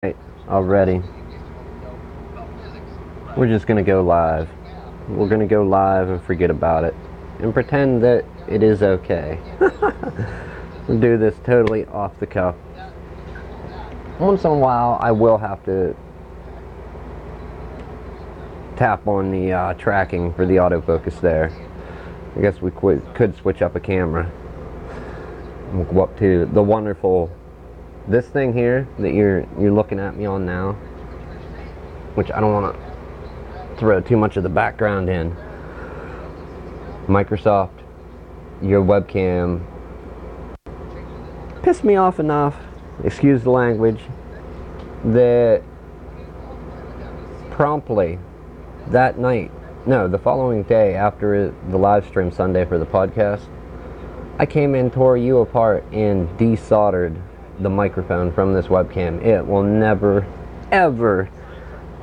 Right, already. We're just gonna go live. We're gonna go live and forget about it. And pretend that it is okay. We'll do this totally off the cuff. Once in a while, I will have to tap on the tracking for the autofocus there. I guess we could switch up a camera. We'll go up to the wonderful, this thing here that you're looking at me on now, which I don't want to throw too much of the background in. Microsoft, your webcam pissed me off enough, excuse the language, that promptly that night, no, the following day after the live stream Sunday for the podcast, I came in, tore you apart, and desoldered the microphone from this webcam. It will never, ever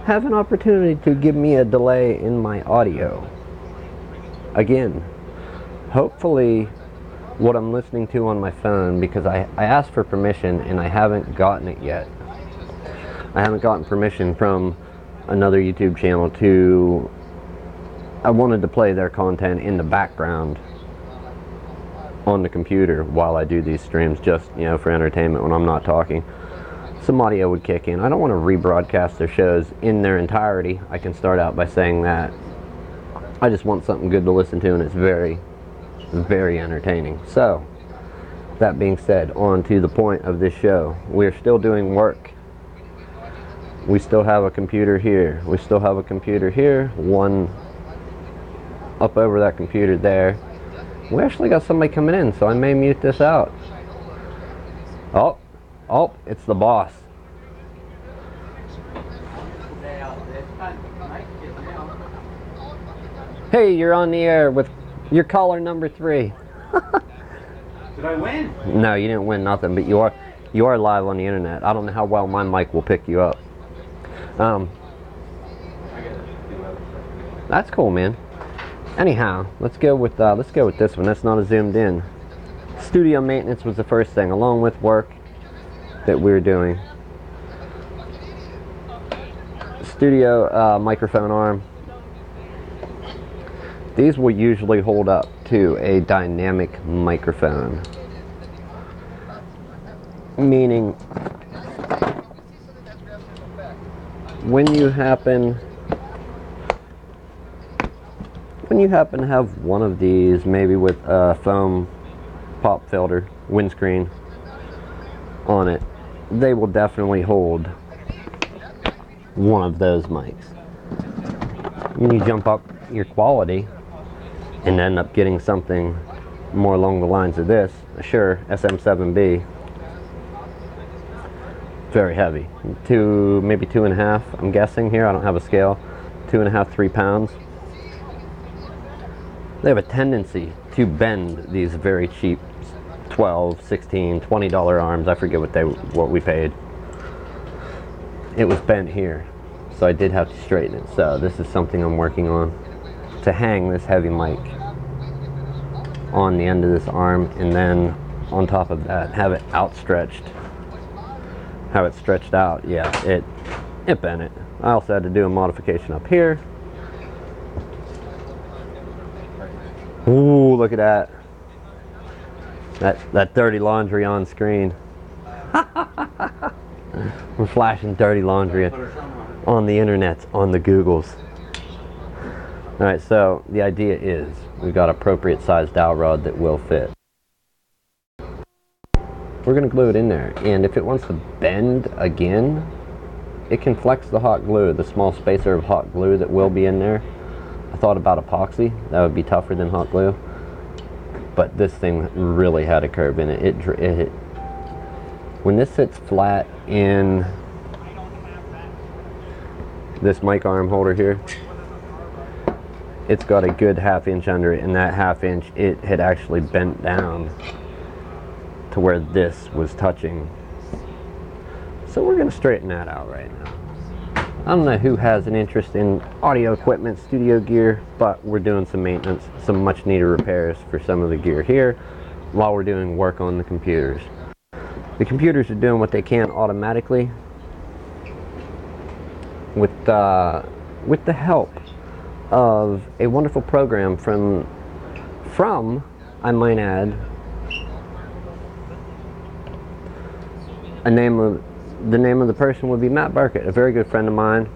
have an opportunity to give me a delay in my audio. Again, hopefully what I'm listening to on my phone, because I asked for permission and I haven't gotten it yet. I haven't gotten permission from another YouTube channel to, I wanted to play their content in the background on the computer while I do these streams, just, you know, for entertainment when I'm not talking. Some audio would kick in. I don't want to rebroadcast their shows in their entirety. I can start out by saying that. I just want something good to listen to, and it's very, very entertaining. So, that being said, on to the point of this show. We're still doing work. We still have a computer here. We still have a computer here. One up over that computer there. We actually got somebody coming in, so I may mute this out. Oh, it's the boss. Hey, you're on the air with your caller number 3. Did I win? No, you didn't win nothing, but you are live on the internet. I don't know how well my mic will pick you up. That's cool, man. Anyhow, let's go with this one. That's not a zoomed in. Studio maintenance was the first thing, along with work that we're doing. Studio microphone arm. These will usually hold up to a dynamic microphone, meaning when you happen to have one of these, maybe with a foam pop filter windscreen on it, they will definitely hold one of those mics. When you jump up your quality and end up getting something more along the lines of this, a Shure SM7B, very heavy, maybe 2.5, I'm guessing here, I don't have a scale, 2.5, 3 pounds. They have a tendency to bend these very cheap $12, $16, $20 arms. I forget what we paid. It was bent here, so I did have to straighten it. So this is something I'm working on, to hang this heavy mic on the end of this arm, and then on top of that have it outstretched. How it stretched out, yeah, it bent it. I also had to do a modification up here. Ooh, look at that. That dirty laundry on screen. We're flashing dirty laundry on the internet, on the Googles. Alright, so the idea is we've got appropriate sized dowel rod that will fit. We're going to glue it in there, and if it wants to bend again, it can flex the hot glue, the small spacer of hot glue that will be in there. I thought about epoxy. That would be tougher than hot glue, but this thing really had a curve in it. When this sits flat in this mic arm holder here, it's got a good 1/2 inch under it, and that 1/2 inch, it had actually bent down to where this was touching. So we're going to straighten that out right now. I don't know who has an interest in audio equipment, studio gear, but we're doing some maintenance, some much needed repairs for some of the gear here while we're doing work on the computers. The computers are doing what they can automatically. with the help of a wonderful program from I might add, the name of the person would be Matt Burkett, a very good friend of mine.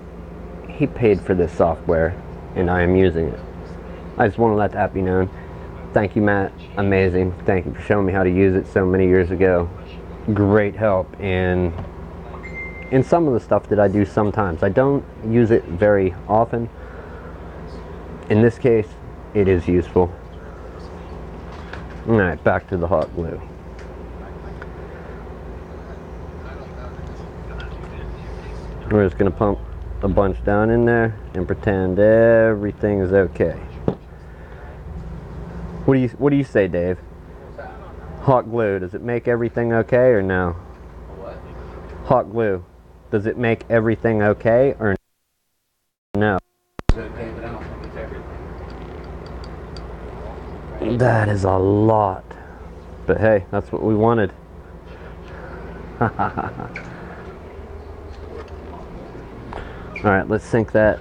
He paid for this software, and I am using it. I just want to let that be known. Thank you, Matt. Amazing. Thank you for showing me how to use it so many years ago. Great help in some of the stuff that I do sometimes. I don't use it very often. In this case, it is useful. Alright, back to the hot glue. We're just going to pump a bunch down in there and pretend everything is okay. What do you say, Dave? Hot glue, does it make everything okay or no? What? Hot glue, does it make everything okay or no? It's okay, but I don't think it's everything. That is a lot. But hey, that's what we wanted. Alright, let's sink that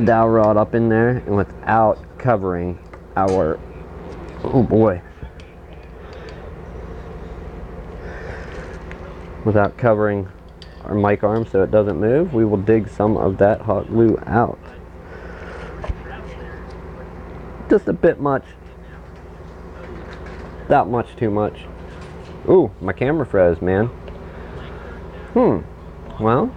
dowel rod up in there, and without covering our, oh boy, without covering our mic arm so it doesn't move, we will dig some of that hot glue out. Just a bit much. That much too much. Ooh, my camera froze, man. Well,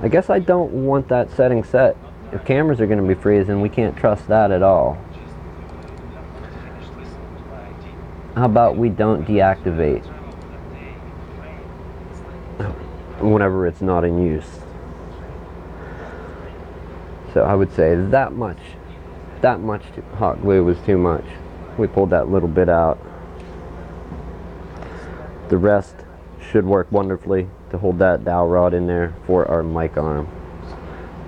I guess I don't want that setting set. If cameras are going to be freezing, we can't trust that at all. How about we don't deactivate whenever it's not in use? So I would say that much hot glue was too much. We pulled that little bit out. The rest should work wonderfully to hold that dowel rod in there for our mic arm.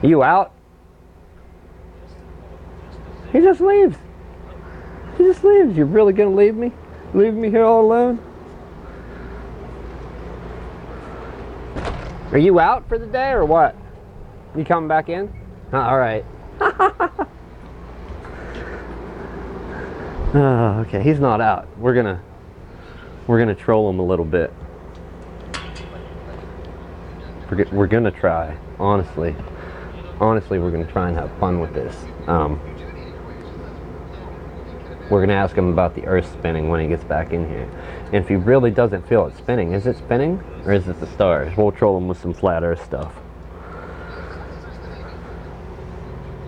Are you out? He just leaves. He just leaves. You're really gonna leave me? Leave me here all alone? Are you out for the day or what? You coming back in? All right. Oh, okay, he's not out. We're gonna troll him a little bit. We're gonna try. Honestly, we're gonna try and have fun with this. We're gonna ask him about the Earth spinning when he gets back in here, and if he really doesn't feel it spinning, is it spinning or is it the stars? We'll troll him with some flat Earth stuff.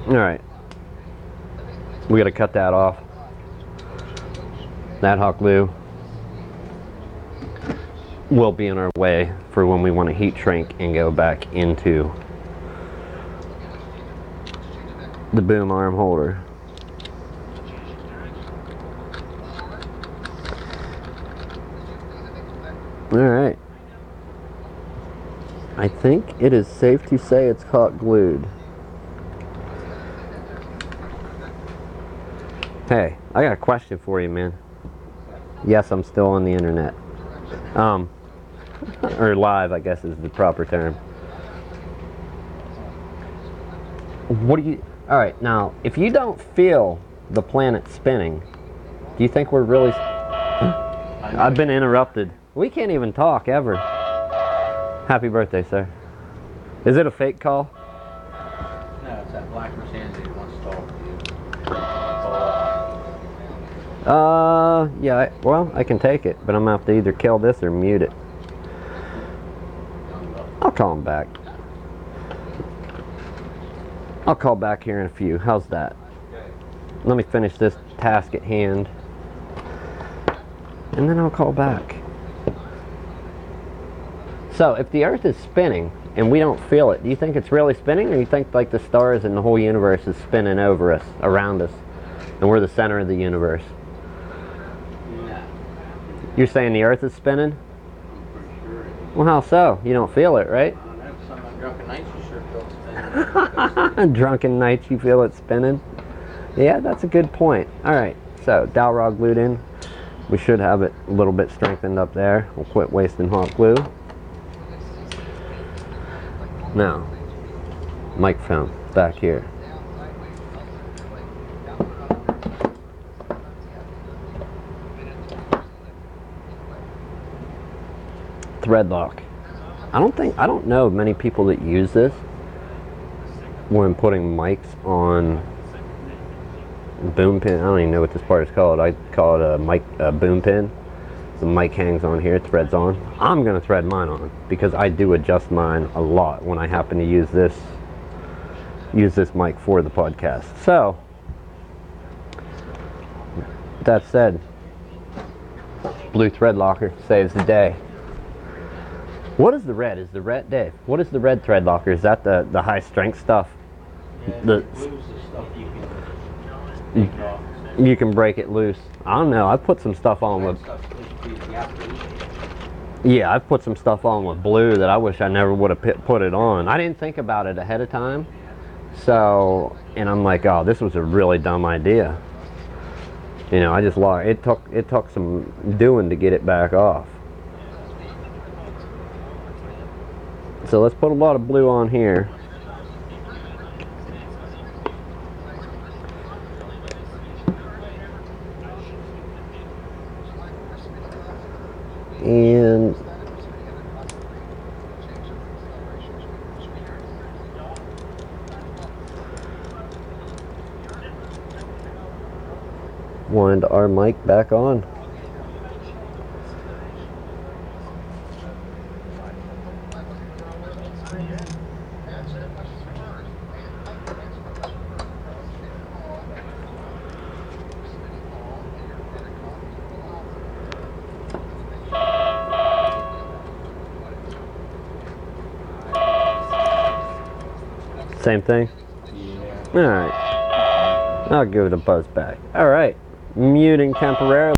All right, we gotta cut that off. That hot glue will be in our way for when we want to heat shrink and go back into the boom arm holder. Alright. I think it is safe to say it's hot glued. Hey, I got a question for you, man. Yes, I'm still on the internet. Or live, I guess is the proper term. What do you... Alright, now, if you don't feel the planet spinning, do you think we're really... I've been interrupted. We can't even talk, ever. Happy birthday, sir. Is it a fake call? No, it's that black Mercedes that wants to talk to you. Yeah, well, I can take it, but I'm gonna have to either kill this or mute it. I'll call him back. I'll call back here in a few. How's that? Let me finish this task at hand, and then I'll call back. So, if the Earth is spinning and we don't feel it, do you think it's really spinning, or do you think like the stars and the whole universe is spinning over us, around us, and we're the center of the universe? No. You're saying the Earth is spinning? I'm pretty sure. Well, how so? You don't feel it, right? I don't know. Some on drunken nights you sure feel spinning. Drunken nights you feel it spinning? Yeah, that's a good point. Alright, so dowel rod glued in. We should have it a little bit strengthened up there. We'll quit wasting hot glue. Now, microphone back here. Thread lock. I don't know many people that use this when putting mics on boom pin. I don't even know what this part is called. I call it a boom pin. The mic hangs on here, threads on. I'm gonna thread mine on because I do adjust mine a lot when I happen to use this mic for the podcast. So that said, blue thread locker saves the day. What is the red? Is the red, Dave? What is the red thread locker? Is that the high strength stuff? Yeah, The blue's the stuff you can take it off. you can break it loose. I don't know. I put some stuff on with. Yeah, I've put some stuff on with blue that I wish I never would have put it on. I didn't think about it ahead of time. So, and I'm like, oh, this was a really dumb idea. You know, I just lost. It took some doing to get it back off. So let's put a lot of blue on here. And wind our mic back on. Same thing? Yeah. Alright. I'll give it a buzz back. Alright. Muting temporarily.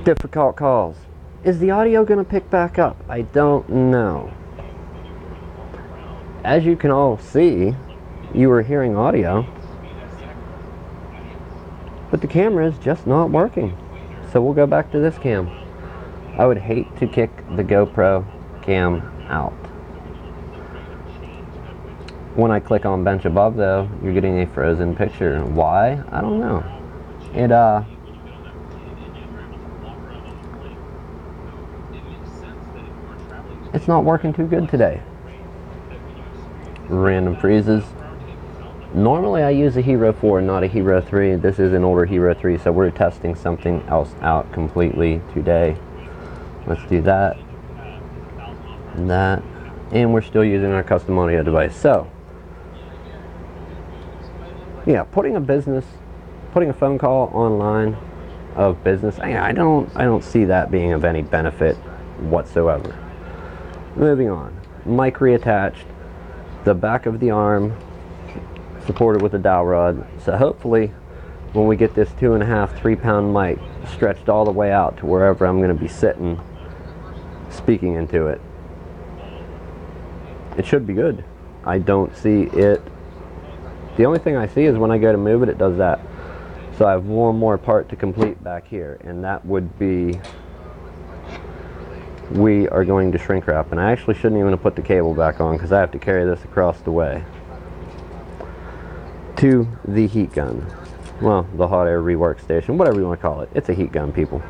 Difficult calls. Is the audio going to pick back up? I don't know. As you can all see, you were hearing audio, but the camera is just not working. So we'll go back to this cam. I would hate to kick the GoPro cam out. When I click on bench above though, you're getting a frozen picture. Why? I don't know. It's not working too good today. Random freezes. Normally I use a Hero 4, not a Hero 3. This is an older Hero 3, so we're testing something else out completely today. Let's do that. And that. And we're still using our custom audio device. So, yeah, putting a phone call online of business, I don't see that being of any benefit whatsoever. Moving on. Mic reattached. The back of the arm supported with a dowel rod. So hopefully when we get this 2.5, 3 pound mic stretched all the way out to wherever I'm going to be sitting speaking into it, it should be good. I don't see it. The only thing I see is when I go to move it, it does that. So I have one more part to complete back here, and that would be, we are going to shrink wrap. And I actually shouldn't even have put the cable back on because I have to carry this across the way to the heat gun. Well, the hot air rework station, whatever you want to call it. It's a heat gun, people.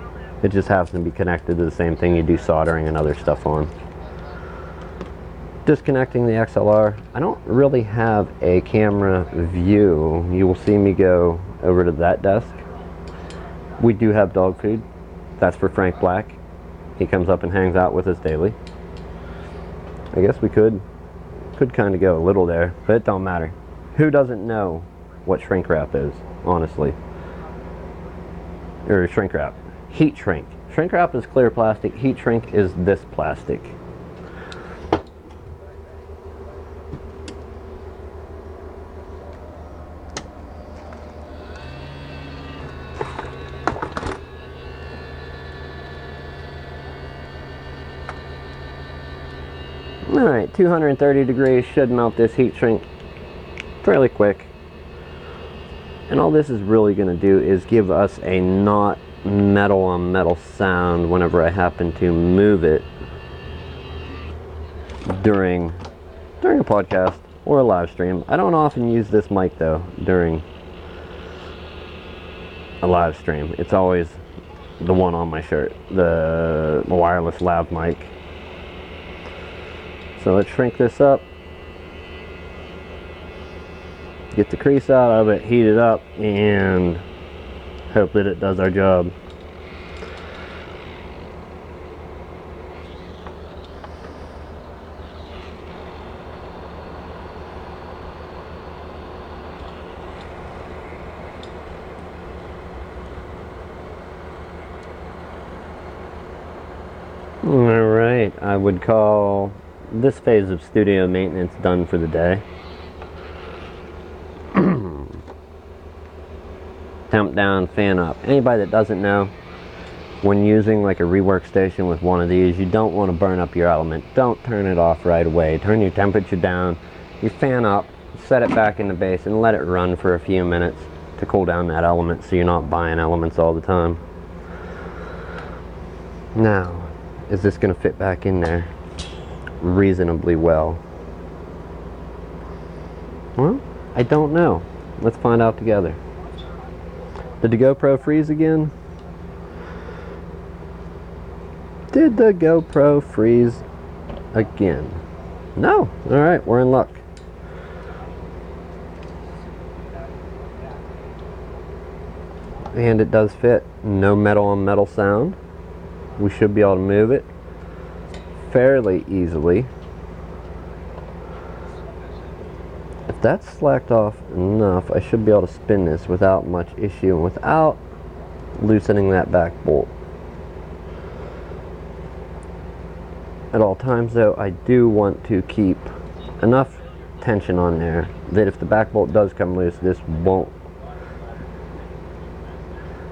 It just happens to be connected to the same thing you do soldering and other stuff on. Disconnecting the XLR. I don't really have a camera view. You will see me go over to that desk. We do have dog food. That's for Frank Black. He comes up and hangs out with us daily. I guess we could kind of go a little there, but it don't matter. Who doesn't know what shrink wrap is, honestly? Or shrink wrap. Heat shrink. Shrink wrap is clear plastic. Heat shrink is this plastic. Alright, 230 degrees should melt this heat shrink fairly quick. And all this is really going to do is give us a not metal on metal sound whenever I happen to move it during a podcast or a live stream. I don't often use this mic though during a live stream. It's always the one on my shirt, the wireless lav mic. So let's shrink this up, get the crease out of it, heat it up, and hope that it does our job. Alright, I would call this phase of studio maintenance done for the day. Temp down, fan up. Anybody that doesn't know, when using like a rework station with one of these, you don't want to burn up your element. Don't turn it off right away. Turn your temperature down, you fan up, set it back in the base, and let it run for a few minutes to cool down that element so you're not buying elements all the time. Now, is this going to fit back in there reasonably well? Well, I don't know. Let's find out together. Did the GoPro freeze again? Did the GoPro freeze again? No. Alright, we're in luck. And it does fit. No metal on metal sound. We should be able to move it fairly easily. If that's slacked off enough, I should be able to spin this without much issue and without loosening that back bolt. At all times though, I do want to keep enough tension on there that if the back bolt does come loose, this won't,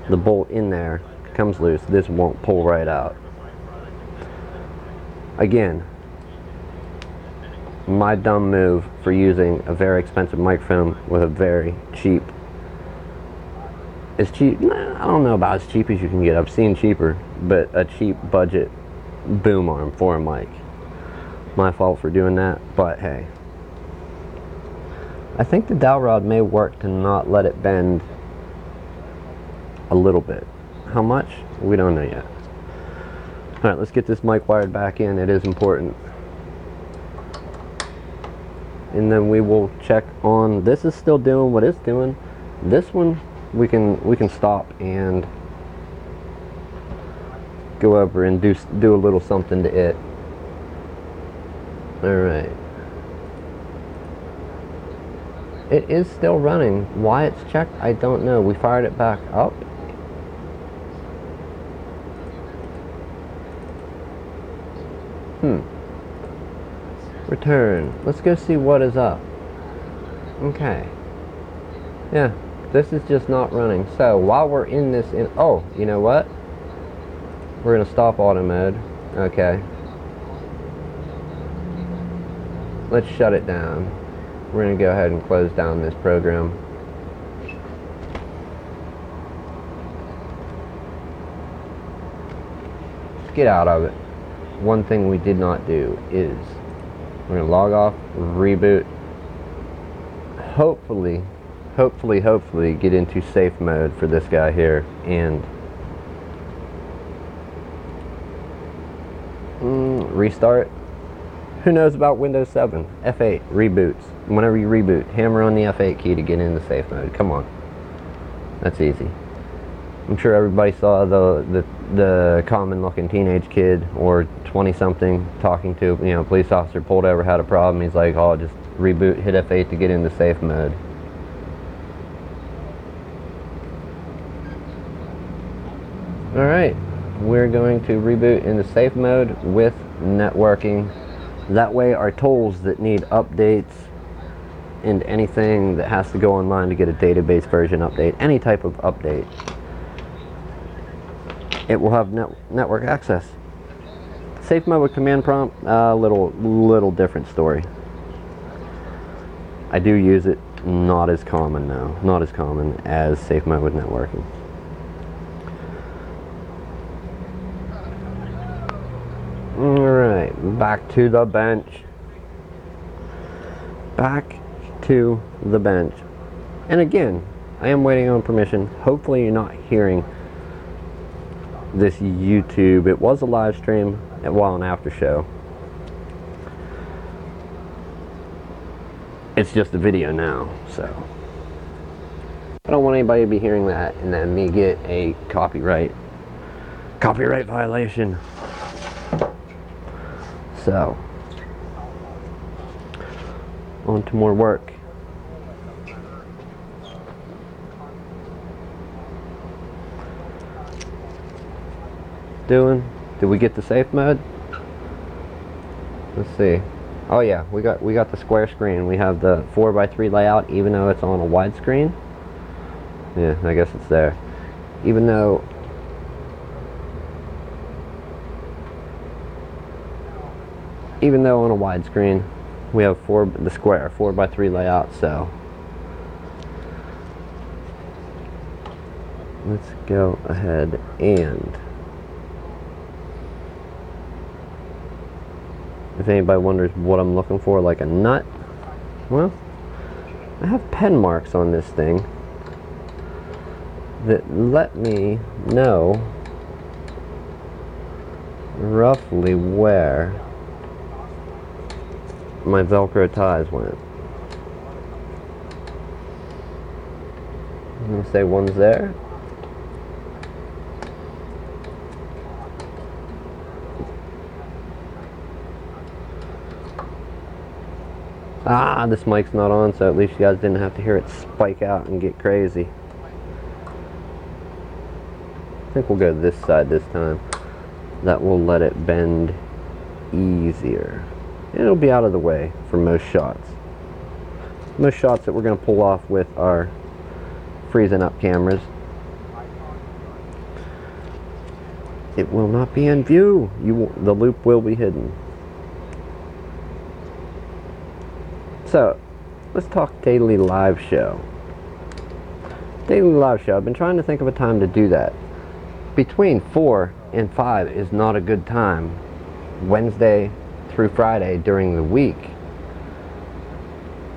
the bolt in there comes loose, this won't pull right out. Again, my dumb move for using a very expensive microphone with a very cheap, I don't know about as cheap as you can get, I've seen cheaper, but a cheap budget boom arm for a mic. My fault for doing that, but hey. I think the dowel rod may work to not let it bend a little bit. How much? We don't know yet. Alright, let's get this mic wired back in. It is important. And then we will check on, this is still doing what it's doing. This one we can stop and go over and do a little something to it. Alright. It is still running. Why it's checked, I don't know. We fired it back up. Return. Let's go see what is up. Okay. Yeah, this is just not running. So while we're in this, oh, you know what? We're gonna stop auto mode. Okay. Let's shut it down. We're gonna go ahead and close down this program. Let's get out of it. One thing we did not do is we're gonna log off, reboot, hopefully get into safe mode for this guy here, and restart. Who knows about Windows 7? F8 reboots. Whenever you reboot, hammer on the F8 key to get into safe mode. Come on, that's easy. I'm sure everybody saw the common looking teenage kid or 20 something talking to, a police officer, pulled over, had a problem. He's like, oh, just reboot, hit F8 to get into safe mode. Alright, we're going to reboot into safe mode with networking. That way our tools that need updates and anything that has to go online to get a database version update, any type of update, it will have network access. Safe mode with command prompt, little different story. I do use it, not as common though, not as common as safe mode with networking. Alright, back to the bench. Back to the bench. And again, I am waiting on permission. Hopefully you're not hearing this YouTube. It was a live stream while an after show. It's just a video now, so I don't want anybody to be hearing that and then me get a copyright violation. So on to more work. Did we get the safe mode? Let's see. Oh yeah, we got the square screen. We have the 4x3 layout, even though it's on a widescreen. Yeah, I guess it's there. Even though on a widescreen, we have the square 4x3 layout. So let's go ahead and, if anybody wonders what I'm looking for, like a nut, well, I have pen marks on this thing that let me know roughly where my Velcro ties went. I'm gonna say one's there. Ah, this mic's not on, so at least you guys didn't have to hear it spike out and get crazy. I think we'll go this side this time. That will let it bend easier. It'll be out of the way for most shots. Most shots that we're going to pull off with our freezing up cameras. It will not be in view. The loop will be hidden. So, let's talk daily live show. Daily live show. I've been trying to think of a time to do that. Between 4 and 5 is not a good time. Wednesday through Friday during the week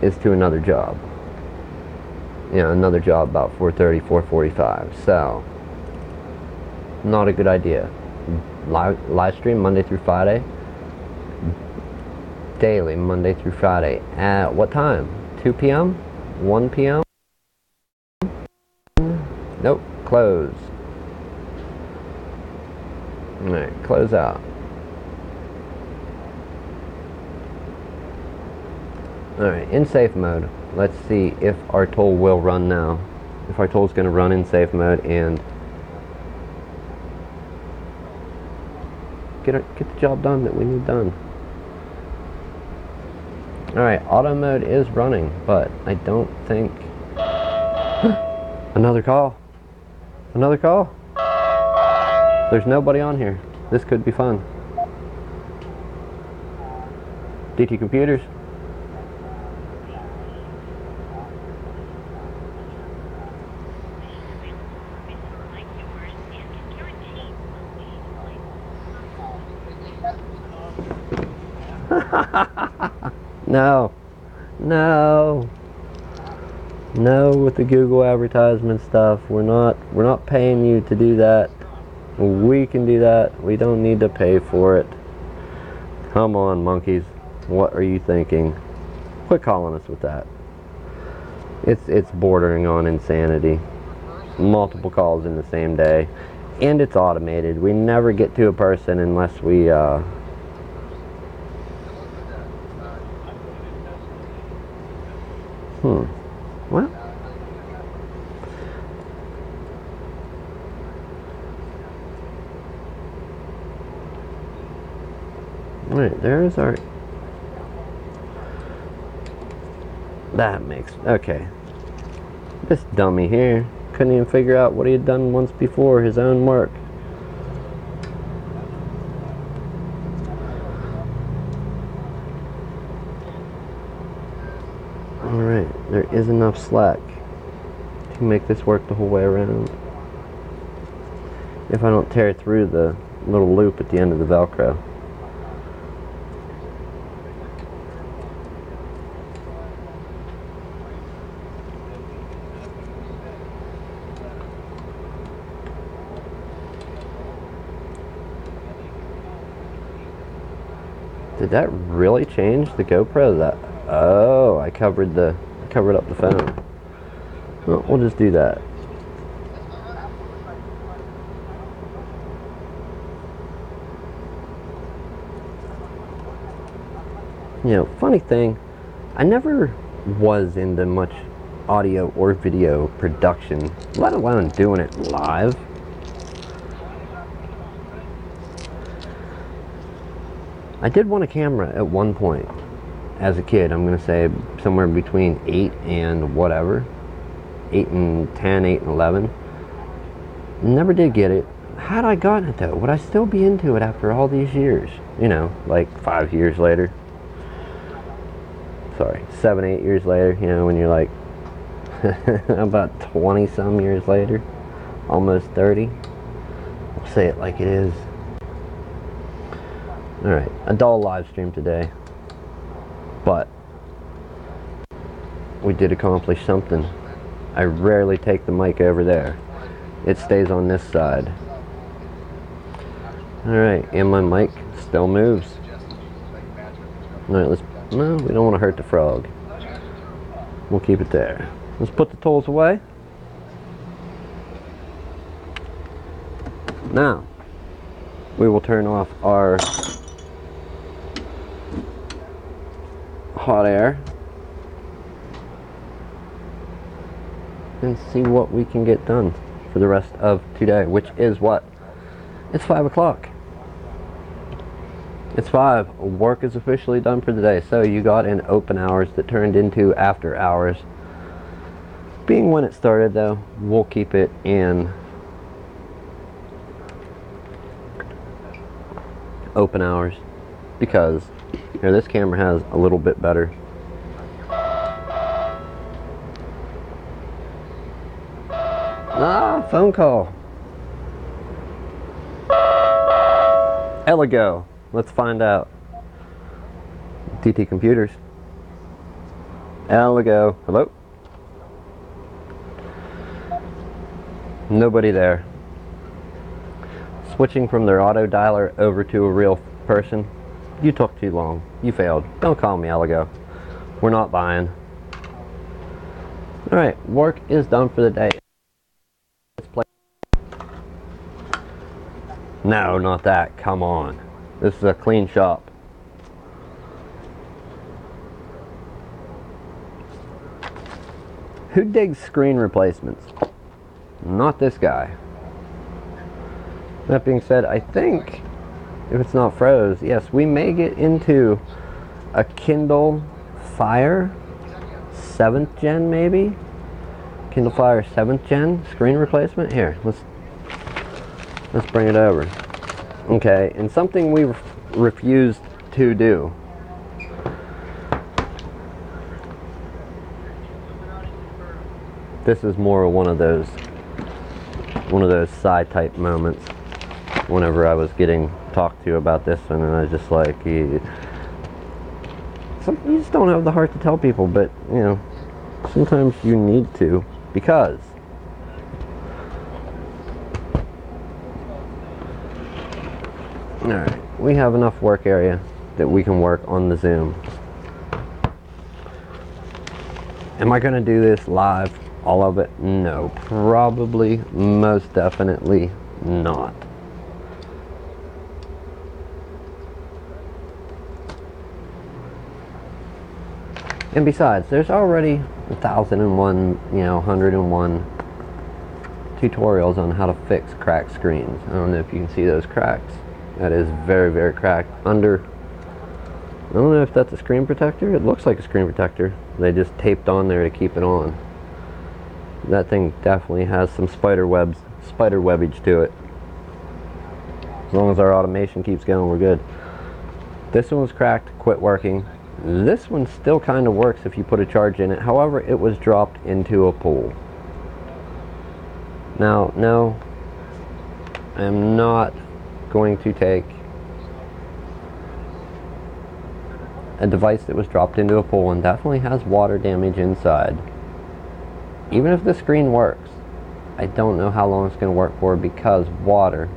is to another job. Another job about 4:30, 4:45. So, not a good idea. Live stream Monday through Friday. Daily, Monday through Friday. At what time? 2 p.m.? 1 p.m.? Nope, close. Alright, close out. Alright, in safe mode. Let's see if our tool will run now. If our tool is going to run in safe mode and get the job done that we need done. Alright, auto mode is running, but I don't think... Another call. Another call. There's nobody on here. This could be fun. DT Computers. No. No. No with the Google advertisement stuff. We're not paying you to do that. We can do that. We don't need to pay for it. Come on, monkeys. What are you thinking? Quit calling us with that. It's bordering on insanity. Multiple calls in the same day. And it's automated. We never get to a person unless we Well, alright, there's our... That makes... Okay. This dummy here couldn't even figure out what he had done once before, his own work. Alright, there is enough slack to make this work the whole way around. If I don't tear through the little loop at the end of the Velcro. Did that really change the GoPro? Oh, I covered up the phone. Well, we'll just do that. Funny thing, I never was into much audio or video production, let alone doing it live. I did want a camera at one point as a kid. I'm going to say somewhere between 8 and whatever. 8 and 10, 8 and 11. Never did get it. Had I gotten it though, would I still be into it after all these years? Like 5 years later. Sorry, 7, 8 years later, when you're like about 20 some years later. Almost 30. I'll say it like it is. Alright, a dull live stream today, but we did accomplish something. I rarely take the mic over there. It stays on this side. Alright, and my mic still moves. Alright, no, we don't want to hurt the frog. We'll keep it there. Let's put the tools away. Now, we will turn off our hot air and see what we can get done for the rest of today, which is what? It's 5 o'clock. It's 5. Work is officially done for the day. So you got an open hours that turned into after hours. Being when it started though, we'll keep it in OpenHours, because here, this camera has a little bit better. Ah, phone call. Eligo. Let's find out. TT Computers. Eligo. Hello? Nobody there. Switching from their auto dialer over to a real person. You took too long. You failed. Don't call me Eligo. We're not buying. Alright, work is done for the day. Let's play. No, not that. Come on. This is a clean shop. Who digs screen replacements? Not this guy. That being said, I think, if it's not froze, yes, we may get into a Kindle Fire 7th gen, maybe? Kindle Fire 7th gen screen replacement. Here, let's bring it over. Okay, and something we refused to do. This is more one of those side type moments. Whenever I was getting talked to about this one, and I was just like, you just don't have the heart to tell people, but you know, sometimes you need to, because alright, we have enough work area that we can work on the Zoom. Am I going to do this live, all of it? No, probably, most definitely not. And besides, there's already 1,001, 101 tutorials on how to fix cracked screens. I don't know if you can see those cracks. That is very, very cracked. I don't know if that's a screen protector. It looks like a screen protector. They just taped on there to keep it on. That thing definitely has some spider webbage to it. As long as our automation keeps going, we're good. This one was cracked, quit working. This one still kind of works if you put a charge in it. However, it was dropped into a pool. Now, no, I am not going to take a device that was dropped into a pool and definitely has water damage inside. Even if the screen works, I don't know how long it's going to work for, because water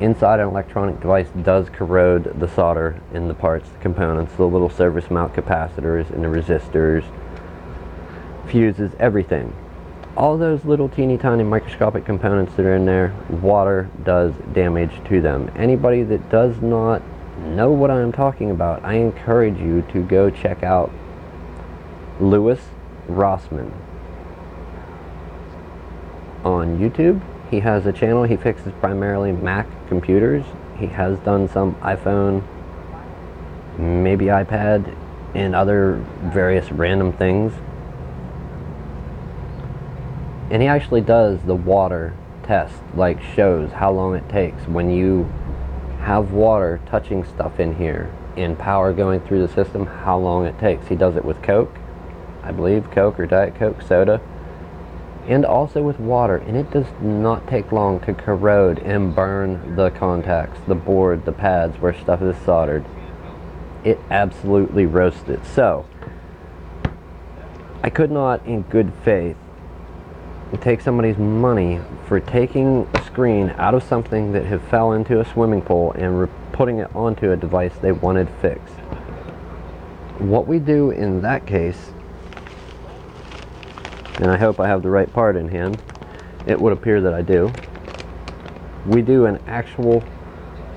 inside an electronic device does corrode the solder in the parts, the components, the little service mount capacitors and the resistors, fuses, everything. All those little teeny tiny microscopic components that are in there, water does damage to them. Anybody that does not know what I'm talking about, I encourage you to go check out Louis Rossmann on YouTube. He has a channel. He fixes primarily Mac computers. He has done some iPhone, maybe iPad, and other various random things. And he actually does the water test, like shows how long it takes when you have water touching stuff in here and power going through the system, how long it takes. He does it with Coke, I believe, Coke or Diet Coke, soda, and also with water, and it does not take long to corrode and burn the contacts, the board, the pads where stuff is soldered. It absolutely roasts it. So I could not in good faith take somebody's money for taking a screen out of something that had fell into a swimming pool and putting it onto a device they wanted fixed. What we do in that case, and I hope I have the right part in hand, it would appear that I do, we do an actual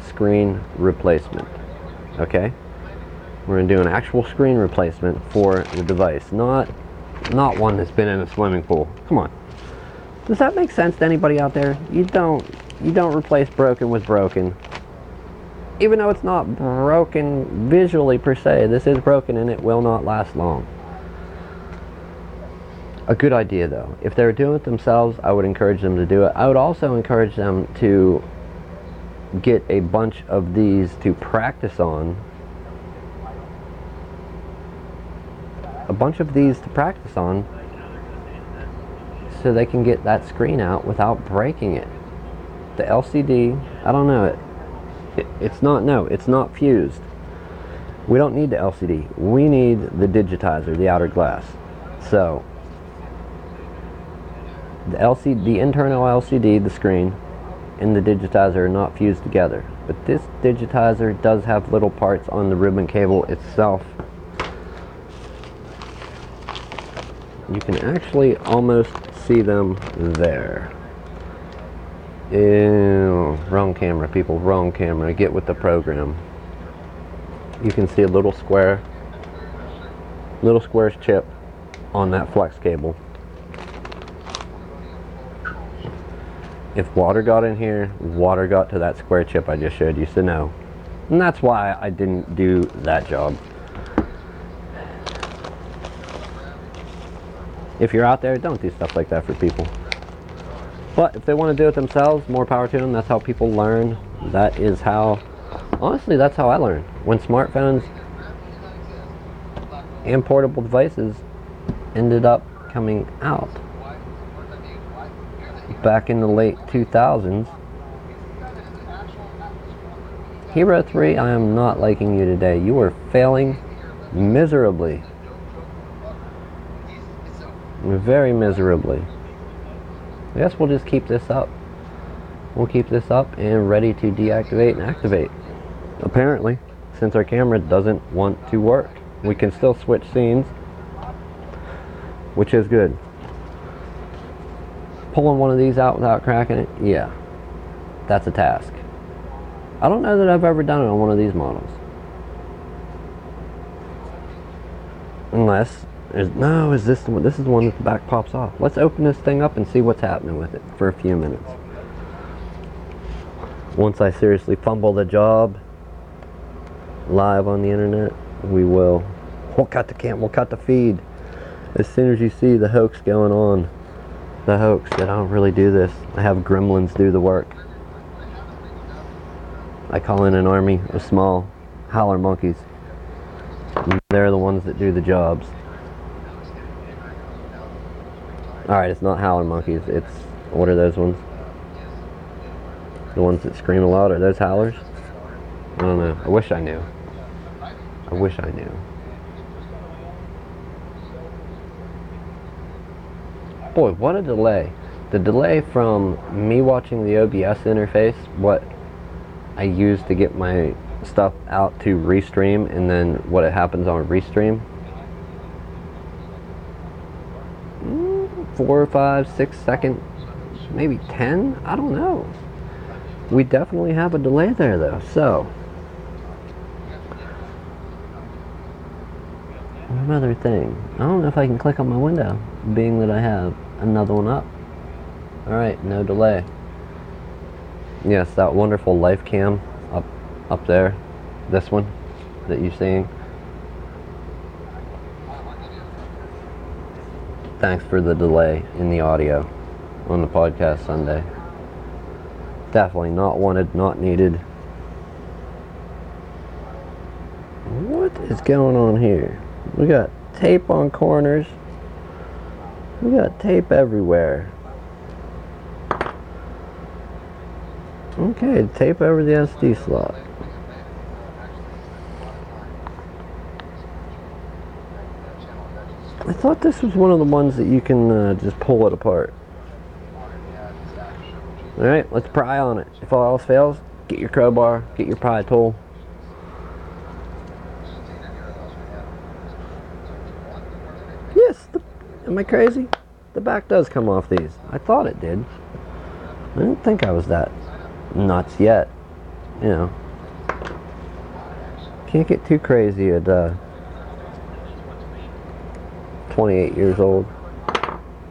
screen replacement. Okay? We're going to do an actual screen replacement for the device, not one that's been in a swimming pool. Come on. Does that make sense to anybody out there? You don't replace broken with broken. Even though it's not broken visually per se, this is broken and it will not last long. A good idea though. If they're doing it themselves, I would encourage them to do it. I would also encourage them to get a bunch of these to practice on. So they can get that screen out without breaking it. The LCD, I don't know, it's not fused. We don't need the LCD. We need the digitizer, the outer glass. So the internal LCD, the screen, and the digitizer are not fused together. But this digitizer does have little parts on the ribbon cable itself. You can actually almost see them there. Ew, wrong camera, people, wrong camera. Get with the program. You can see a little square chip on that flex cable. If water got in here, water got to that square chip I just showed you, so no. And that's why I didn't do that job. If you're out there, don't do stuff like that for people. But if they want to do it themselves, more power to them. That's how people learn. That is how, honestly, that's how I learned. When smartphones and portable devices ended up coming out back in the late 2000s. Hero 3, I am not liking you today. You are failing miserably. Very miserably. I guess we'll just keep this up. We'll keep this up and ready to deactivate and activate. Apparently, since our camera doesn't want to work, we can still switch scenes, which is good. Pulling one of these out without cracking it, yeah, that's a task. I don't know that I've ever done it on one of these models. Unless, is this the one? This is the one that the back pops off. Let's open this thing up and see what's happening with it for a few minutes. Once I seriously fumble the job live on the internet, we'll cut the feed. As soon as you see the hoax going on. The hoax that I don't really do this. I have gremlins do the work. I call in an army of small howler monkeys. They're the ones that do the jobs. Alright, it's not howler monkeys. It's, what are those ones? The ones that scream a lot, are those howlers? I don't know. I wish I knew. Boy, what a delay. The delay from me watching the OBS interface, what I use to get my stuff out to restream, and then what it happens on restream. 4, 5, 6 seconds, maybe 10? I don't know. We definitely have a delay there though, so. Another thing, I don't know if I can click on my window, being that I have another one up. Alright, no delay. Yes, that wonderful life cam up there, this one that you're seeing. Thanks for the delay in the audio on the podcast Sunday. Definitely not wanted, not needed. What is going on here? We got tape on corners. We got tape everywhere. Okay, tape over the SD slot. I thought this was one of the ones that you can just pull it apart. Alright, let's pry on it. If all else fails, get your crowbar, get your pry tool. Yes, am I crazy? The back does come off these. I thought it did. I didn't think I was that nuts yet. You know. Can't get too crazy at 28 years old.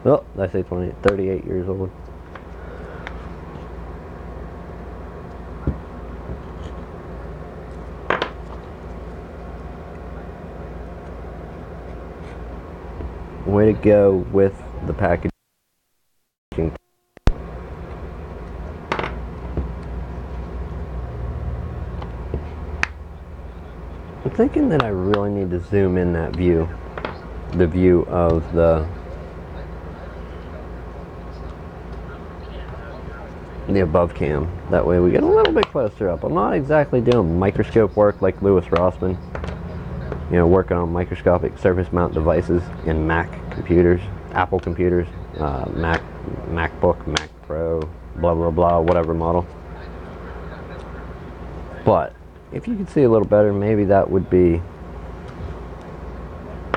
Oh, did I say 28? 38 years old. Way to go with the packaging. thinking that I really need to zoom in that view. The view of the above cam. That way we get a little bit closer up. I'm not exactly doing microscope work like Lewis Rossman. You know, working on microscopic surface mount devices in Mac computers, Apple computers, MacBook, Mac Pro, blah blah blah, whatever model. But if you could see a little better, maybe that would be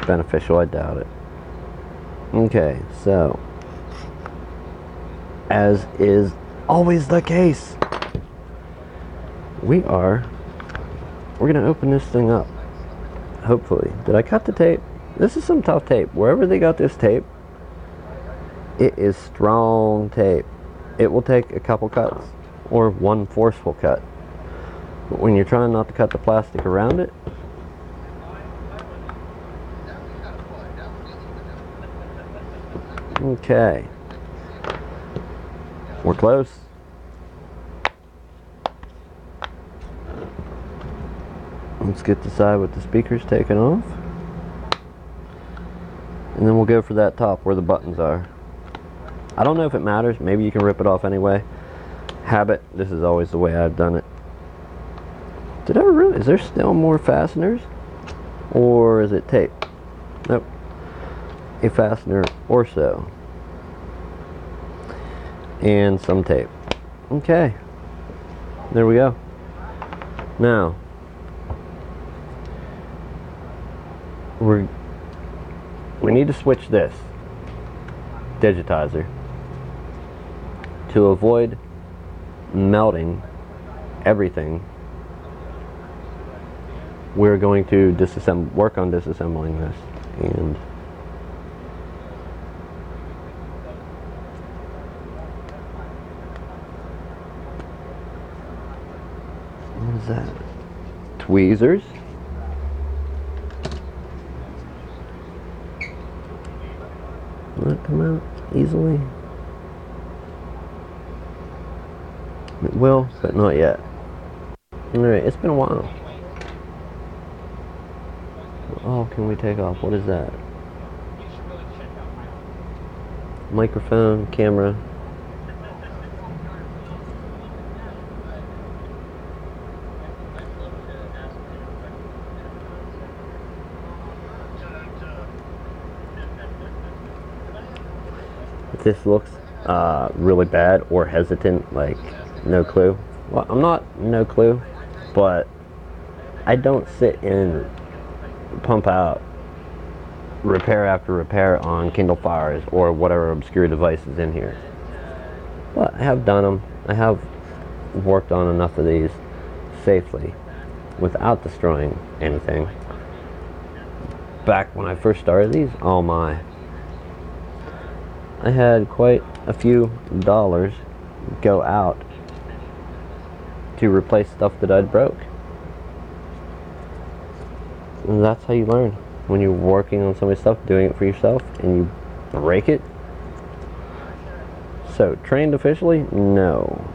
beneficial. I doubt it. Okay, so as is always the case, we're gonna open this thing up. Hopefully. Did I cut the tape? This is some tough tape. Wherever they got this tape, it is strong tape. It will take a couple cuts or one forceful cut. But when you're trying not to cut the plastic around it, okay. We're close. Let's get the side with the speakers taken off. And then we'll go for that top where the buttons are. I don't know if it matters. Maybe you can rip it off anyway. Habit. This is always the way I've done it. Did I really? Is there still more fasteners? Or is it tape? Nope. A fastener or so. And some tape. Okay. There we go. Now, we need to switch this digitizer to avoid melting everything. We're going to work on disassembling this, and what is that? Tweezers. Will it come out easily? It will, but not yet. Alright, it's been a while. What all can we take off? What is that? Microphone, camera. If this looks really bad or hesitant, like no clue. Well, I'm not no clue, but I don't sit and pump out repair after repair on Kindle Fires or whatever obscure device is in here. But I have done them. I have worked on enough of these safely without destroying anything. Back when I first started these, oh my, I had quite a few dollars go out to replace stuff that I'd broke. And that's how you learn. When you're working on somebody's stuff, doing it for yourself, and you break it. So, trained officially? No.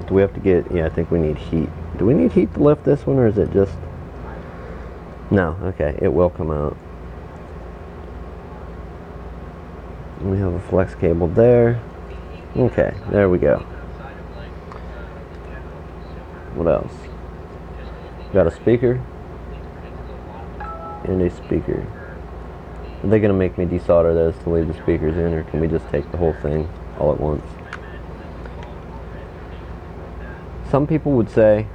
Do we have to get, yeah, I think we need heat. Do we need heat to lift this one, or is it just, no, okay, it will come out. We have a flex cable there. Okay, there we go. What else? Got a speaker. And a speaker. Are they going to make me desolder those to leave the speakers in, or can we just take the whole thing all at once? Some people would say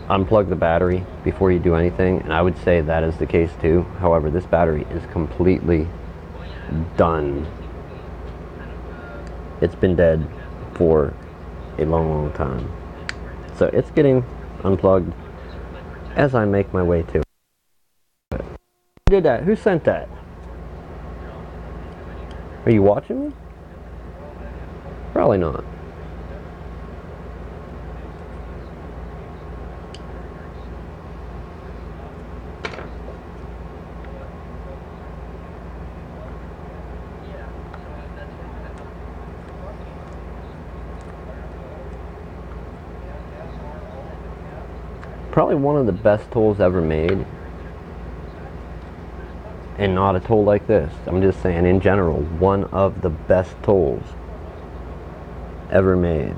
unplug the battery before you do anything, and I would say that is the case too. However, this battery is completely done. It's been dead for a long time. So it's getting unplugged as I make my way to it. Who did that? Who sent that? Are you watching me? Probably not. Probably one of the best tools ever made. And not a tool like this. I'm just saying, in general, one of the best tools ever made.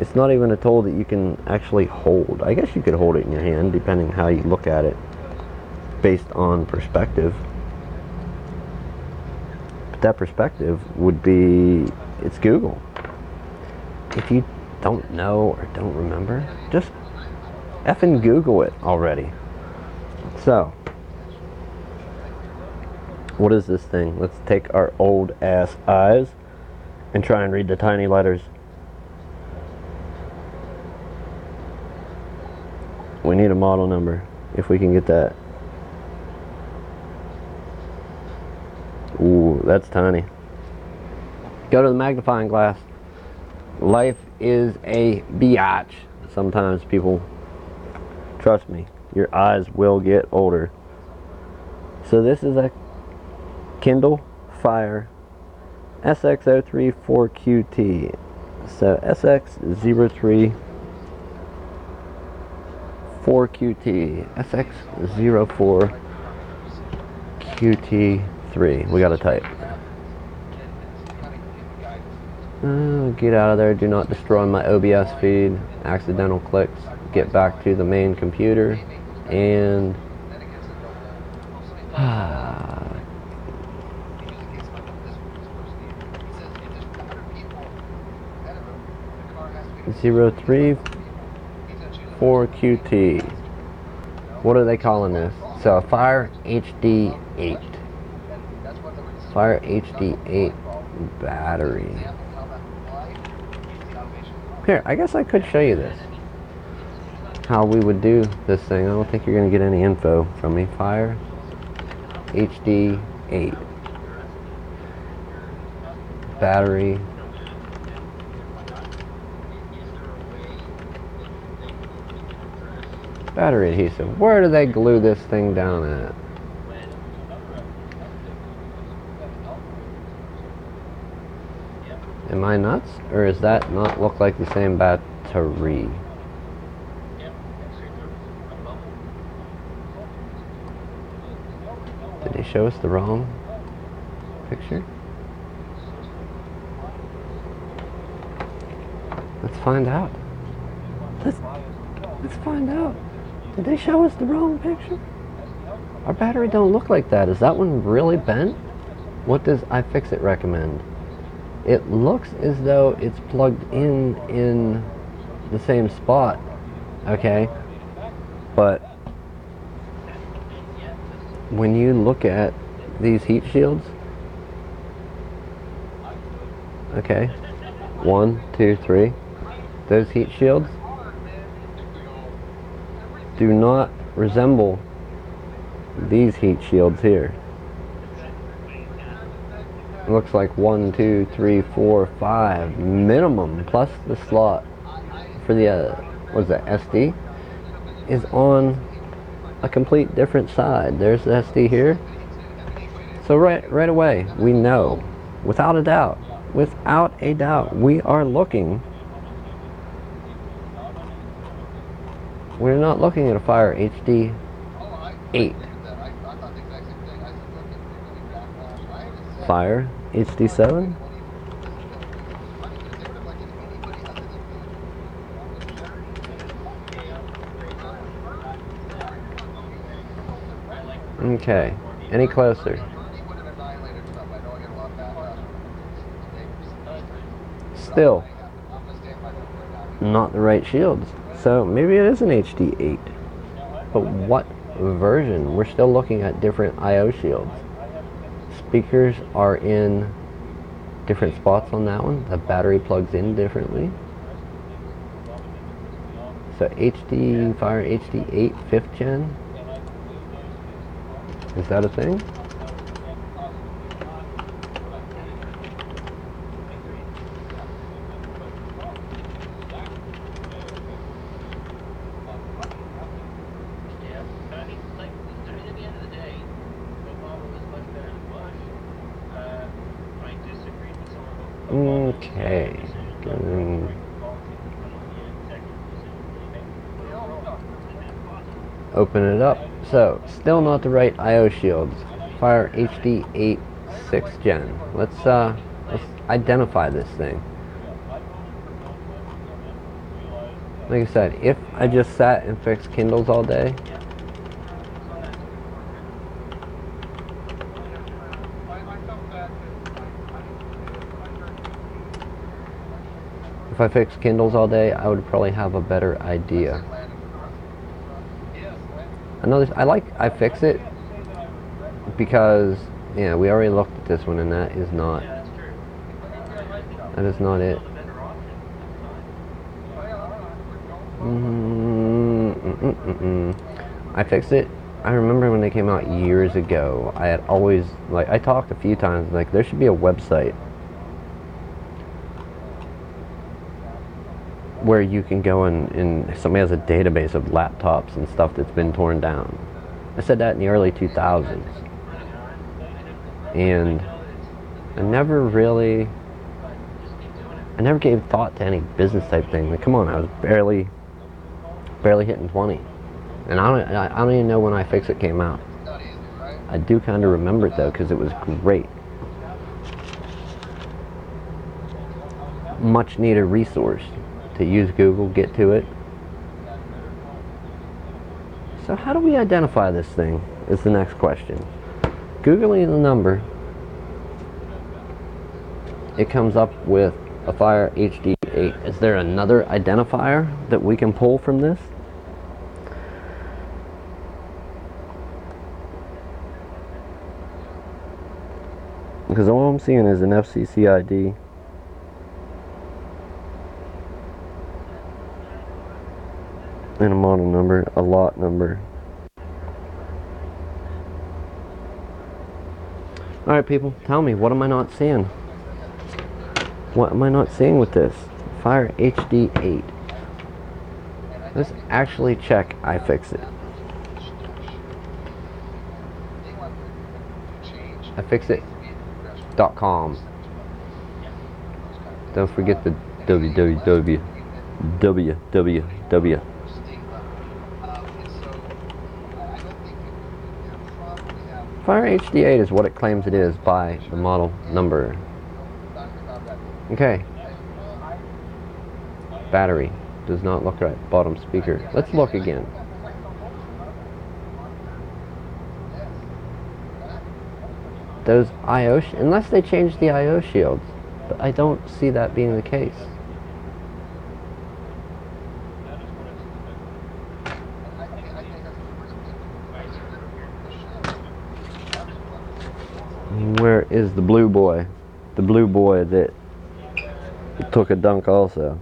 It's not even a tool that you can actually hold. I guess you could hold it in your hand, depending how you look at it, based on perspective. But that perspective would be, it's Google. If you don't know or don't remember, just effing Google it already. So, what is this thing? Let's take our old ass eyes and try and read the tiny letters. We need a model number, if we can get that. Ooh, that's tiny. Go to the magnifying glass. Life is a biatch. Sometimes people, trust me, your eyes will get older. So this is a Kindle Fire SX034QT. So SX034QT. SX04QT3. We gotta type. Get out of there. Do not destroy my OBS feed. Accidental clicks. Get back to the main computer. And 034QT. What are they calling this? So Fire HD8. Fire HD8 battery. Here, I guess I could show you this. How we would do this thing. I don't think you're going to get any info from me. Fire HD8 battery. Battery adhesive. Where do they glue this thing down at? Am I nuts? Or does that not look like the same battery? Did they show us the wrong picture? Let's find out. Let's find out. Did they show us the wrong picture? Our battery don't look like that. Is that one really bent? What does iFixit recommend? It looks as though it's plugged in the same spot. Okay? But when you look at these heat shields, okay, 1, 2, 3, those heat shields do not resemble these heat shields here. It looks like 1, 2, 3, 4, 5 minimum, plus the slot for the what is that, SD, is on a complete different side. There's the SD here. So right away we know, without a doubt, we are looking. We're not looking at a Fire HD 8. Fire HD 7. Okay, any closer? Still not the right shields. So maybe it is an HD8. But what version? We're still looking at different I/O shields. Speakers are in different spots on that one. The battery plugs in differently. So Fire HD8 5th gen. Is that a thing? Okay. Open it up. So, still not the right I/O shields. Fire HD 8 6th gen. Let's identify this thing. Like I said, if I just sat and fixed Kindles all day, if I fixed Kindles all day, I would probably have a better idea. Another, I fix it because, yeah, we already looked at this one and that is not it. I fixed it. I remember when they came out years ago, I had always, like, I talked a few times, like, there should be a website where you can go and somebody has a database of laptops and stuff that's been torn down. I said that in the early 2000s. And I never gave thought to any business type thing. Like, come on, I was barely hitting 20. And I don't even know when iFixit came out. I do kind of remember it though, because it was great. Much needed resource to use Google, get to it. So how do we identify this thing is the next question. Googling the number, it comes up with a Fire HD 8. Is there another identifier that we can pull from this? Because all I'm seeing is an FCC ID. And a model number, a lot number. Alright people, tell me, what am I not seeing? What am I not seeing with this? Fire HD 8. Let's actually check iFixit. iFixit.com. Don't forget the www. Fire HD 8 is what it claims it is by the model number. Okay. Battery does not look right. Bottom speaker. Let's look again. Those I/O, unless they change the I/O shields, but I don't see that being the case. Where is the blue boy? The blue boy that took a dunk also.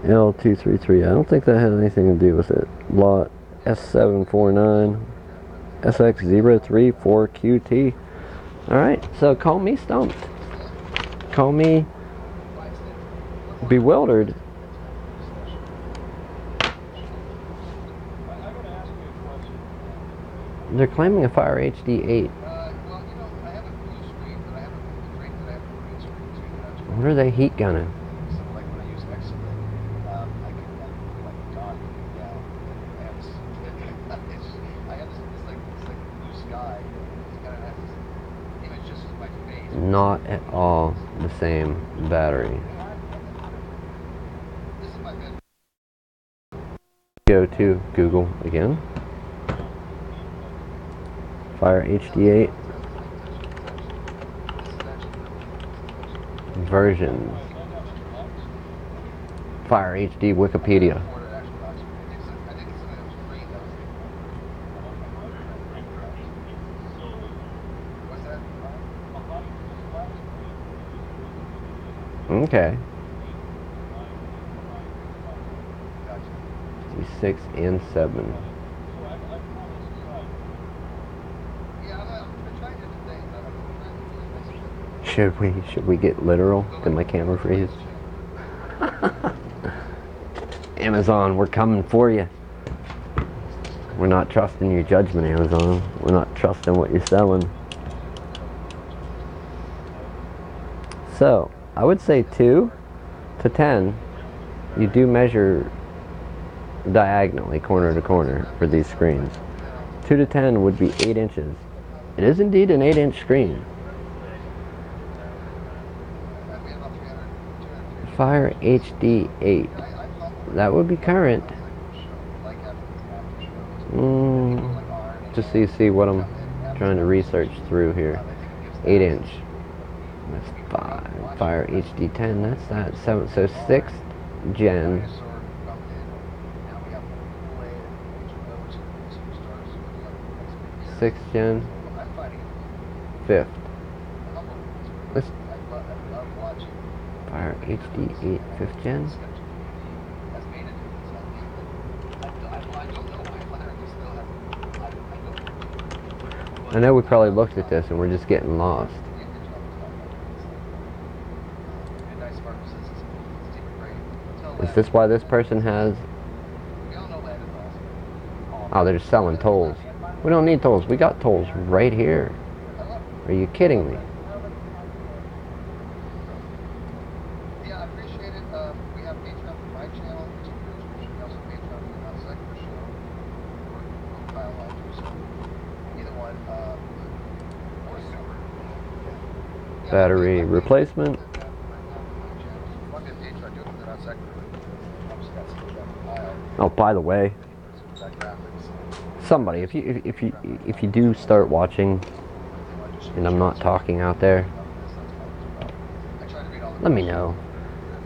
L233. I don't think that had anything to do with it. Lot S749 SX034QT. Alright, so call me stumped. Call me bewildered. They're claiming a Fire HD 8. What are they heat gunning? Not at all the same battery. Go to Google again. Fire HD 8. Versions. Fire HD Wikipedia. Okay. 6 and 7. Should we get literal? Did my camera freeze? Amazon, we're coming for you. We're not trusting your judgment, Amazon. We're not trusting what you're selling. So, I would say 2 to 10, you do measure diagonally, corner to corner, for these screens. 2 to 10 would be 8 inches. It is indeed an 8-inch screen. Fire HD 8. That would be current. Just so you see what I'm trying to research through here. 8-inch. That's 5. Fire HD 10. That's that. 7. So 6th gen. 6th gen. 5th. Let's Fire HD 8 5th gen. I know we probably looked at this and we're just getting lost. Is this why this person has... Oh, they're just selling tolls. We don't need tolls. We got tolls right here. Are you kidding me? Yeah, I appreciate it. We have Patreon for my channel, which is we also Patreon for the non-secular show, or biological. So either one, or super. Battery replacement. Oh, by the way, somebody, if you do start watching, and I'm not talking out there, let me know.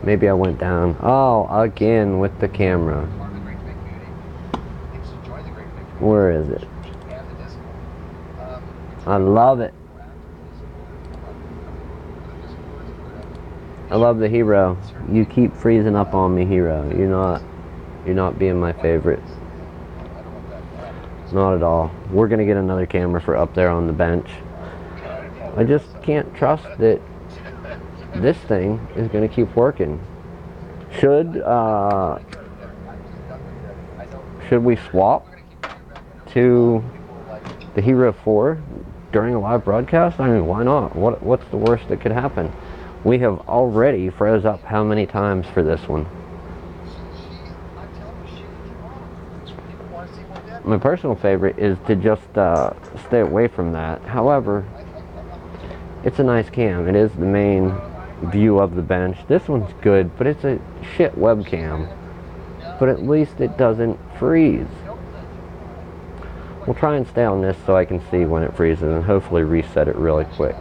Maybe I went down. Oh, again with the camera. Where is it? I love it. I love the hero. You keep freezing up on me, hero. You're not being my favorite. Not at all. We're gonna get another camera for up there on the bench. I just can't trust that this thing is gonna keep working. Should we swap to the Hero 4 during a live broadcast? I mean, why not? What's the worst that could happen? We have already froze up how many times for this one? My personal favorite is to just stay away from that. However, it's a nice cam. It is the main view of the bench. This one's good, but it's a shit webcam. But at least it doesn't freeze. We'll try and stay on this so I can see when it freezes and hopefully reset it really quick.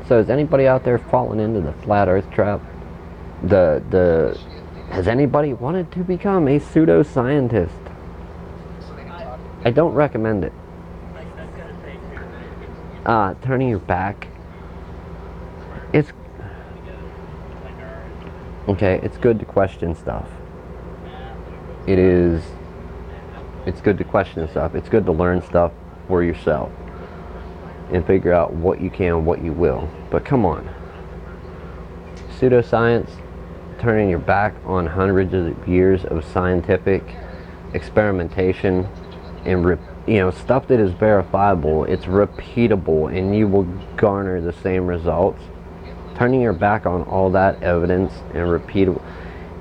So is anybody out there falling into the flat earth trap? Has anybody wanted to become a pseudoscientist? I don't recommend it. Turning your back. It's okay, it's good to question stuff. It's good to question stuff. It's good to learn stuff for yourself and figure out what you can, what you will. But come on. Pseudoscience, turning your back on hundreds of years of scientific experimentation and stuff that is verifiable, it's repeatable, and you will garner the same results. Turning your back on all that evidence and repeatable.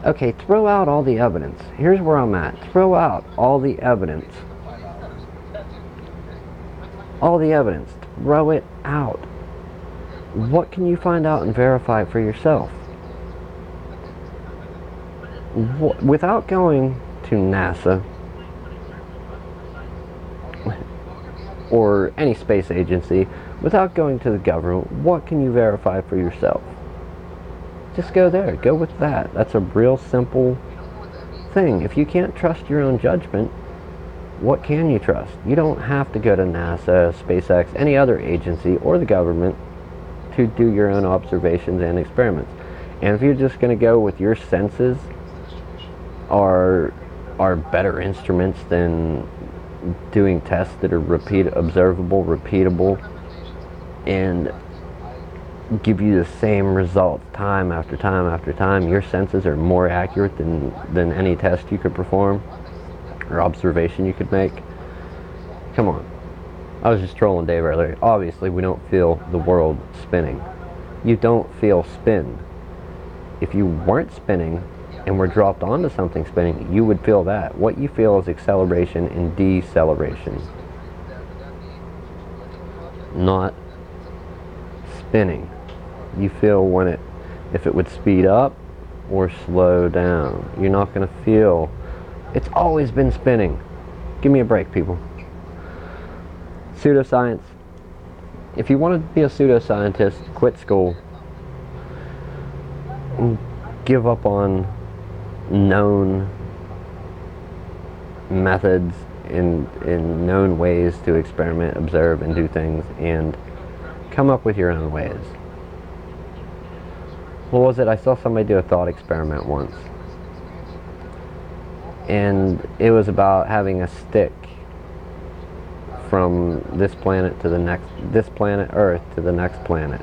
Okay, throw out all the evidence. Here's where I'm at. Throw out all the evidence. All the evidence. Throw it out. What can you find out and verify for yourself? Without going to NASA or any space agency, without going to the government, what can you verify for yourself? Just go there. Go with that. That's a real simple thing. If you can't trust your own judgment, what can you trust? You don't have to go to NASA, SpaceX, any other agency, or the government to do your own observations and experiments. And if you're just going to go with your senses are better instruments than doing tests that are observable, repeatable, and give you the same results time after time after time. Your senses are more accurate than any test you could perform or observation you could make. Come on. I was just trolling Dave earlier. Obviously, we don't feel the world spinning. You don't feel spin. If you weren't spinning and were dropped onto something spinning, you would feel that. What you feel is acceleration and deceleration, not spinning. You feel when if it would speed up or slow down. You're not going to feel. It's always been spinning. Give me a break, people. Pseudoscience. If you want to be a pseudoscientist, quit school. And give up on known methods and known ways to experiment, observe, and do things, and come up with your own ways. What was it? I saw somebody do a thought experiment once, and it was about having a stick from this planet to the next, this planet Earth to the next planet,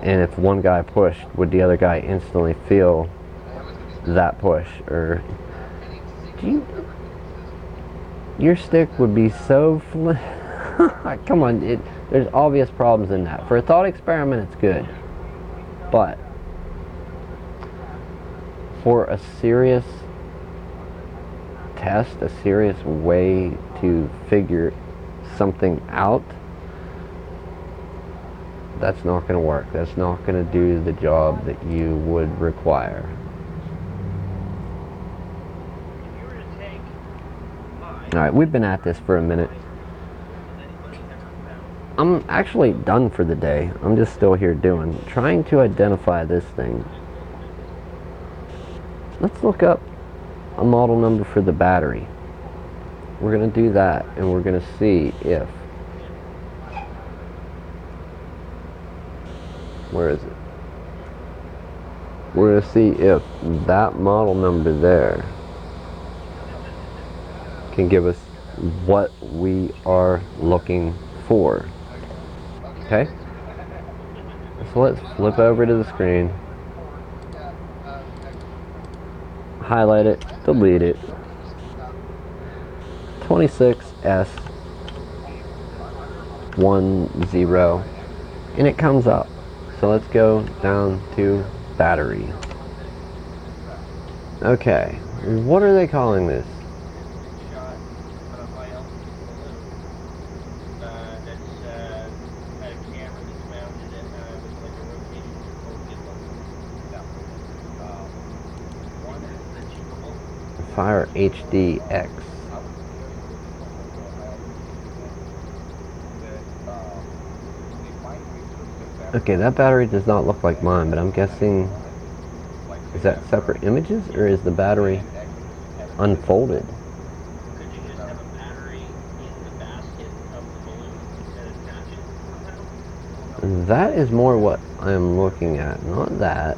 and if one guy pushed, would the other guy instantly feel that push? Or your stick would be so come on, there's obvious problems in that. For a thought experiment, it's good, but for a serious test, a serious way to figure something out, that's not going to work. That's not going to do the job that you would require. Alright, we've been at this for a minute. I'm actually done for the day. I'm just still here trying to identify this thing. Let's look up a model number for the battery. We're going to do that, and we're going to see if... Where is it? We're going to see if that model number there can give us what we are looking for. Okay? So let's flip over to the screen. Highlight it, delete it. 26S10, and it comes up. So let's go down to battery. Okay, what are they calling this? Fire HDX. Okay, that battery does not look like mine, but I'm guessing, is that separate images, or is the battery unfolded? Could you just have a battery in the basket of the balloon instead of attaching? That is more what I'm looking at, not that.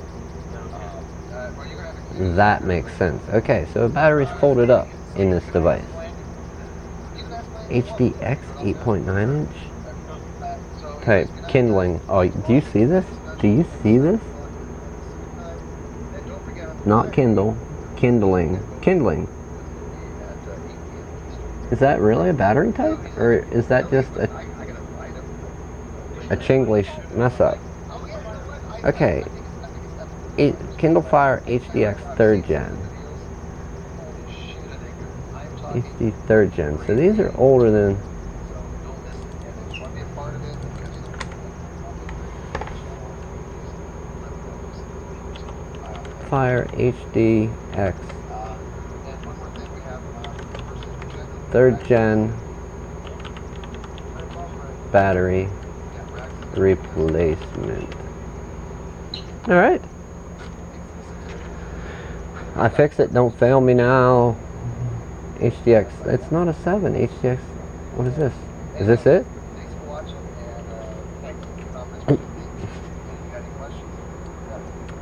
That makes sense. Okay, so a battery's folded up in this device. HDX 8.9 inch? Okay, kindling. Oh, do you see this? Do you see this? Not Kindle. Kindling. Kindling. Is that really a battery type? Or is that just a Chinglish mess up? Okay. Kindle Fire HDX 3rd Gen. HD 3rd Gen. So these are older than... Fire HDX 3rd Gen battery replacement. Alright. I fixed it. Don't fail me now. HDX. It's not a 7. HDX. What is this? Is this it?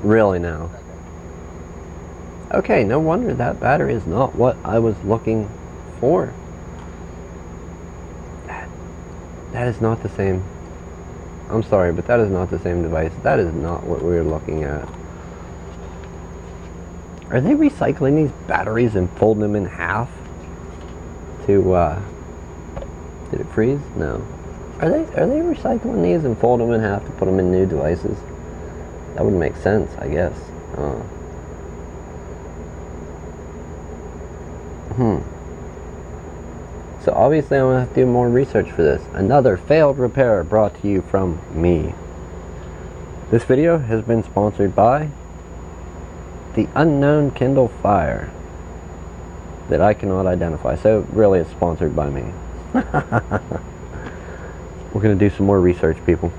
Really now? Okay, no wonder that battery is not what I was looking for. That is not the same. I'm sorry, but that is not the same device. That is not what we're looking at. Are they recycling these batteries and folding them in half to, did it freeze? No. Are they recycling these and fold them in half to put them in new devices? That would make sense, I guess. So obviously I'm going to have to do more research for this. Another failed repair brought to you from me. This video has been sponsored by the unknown Kindle Fire that I cannot identify. So really it's sponsored by me. We're going to do some more research, people.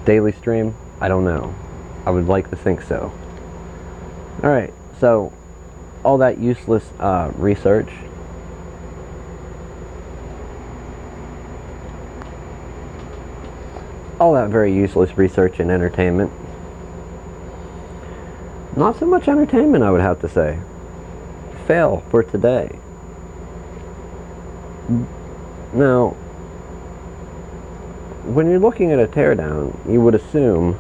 Daily stream? I don't know. I would like to think so. Alright, so all that useless research. All that very useless research and entertainment. Not so much entertainment, I would have to say. Fail for today. Now, when you're looking at a teardown, you would assume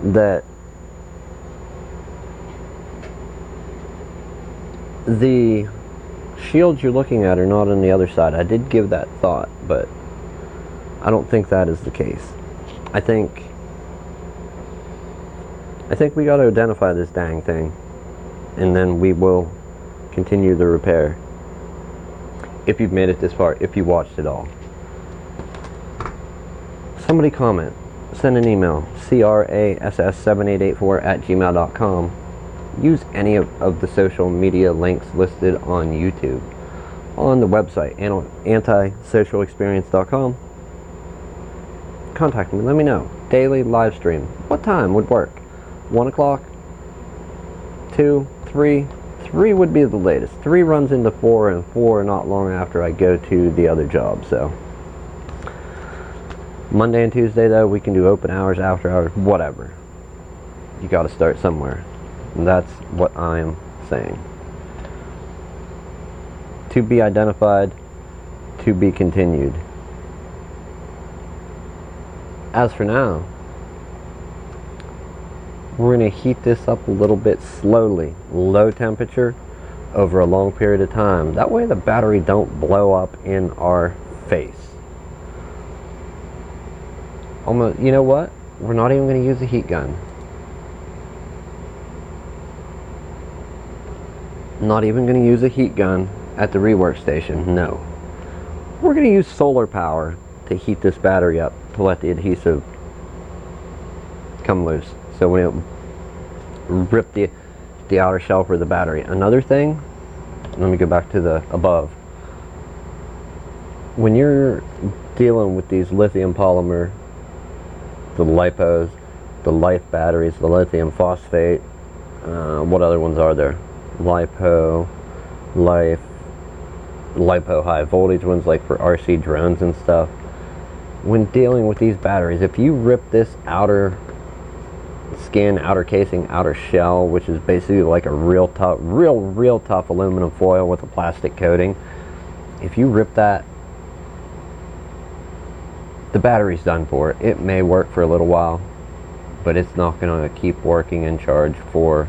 that the shields you're looking at are not on the other side. I did give that thought, but I don't think that is the case. I think we got to identify this dang thing, and then we will continue the repair. If you've made it this far, if you watched it all. Somebody comment, send an email, crass7884@gmail.com. Use any of the social media links listed on YouTube, on the website, antisocialexperience.com. Contact me, let me know. Daily live stream. What time would work? 1 o'clock? 2? 3? 3 would be the latest. 3 runs into 4, and 4 not long after I go to the other job, so. Monday and Tuesday, though, we can do open hours, after hours, whatever. You gotta start somewhere. And that's what I'm saying. To be identified, to be continued. As for now, we're going to heat this up a little bit slowly, low temperature, over a long period of time. That way the battery don't blow up in our face. Almost, you know what? We're not even going to use a heat gun. Not even going to use a heat gun at the rework station, no. We're going to use solar power to heat this battery up, to let the adhesive come loose. So when it rip the outer shell for the battery. Another thing, let me go back to the above. When you're dealing with these lithium polymer, the lipos, the life batteries, the lithium phosphate, what other ones are there? Lipo, life, lipo high voltage ones like for RC drones and stuff. When dealing with these batteries, if you rip this outer skin, outer casing, outer shell, which is basically like a real tough aluminum foil with a plastic coating, if you rip that, the battery's done for. It may work for a little while, but it's not going to keep working and charge for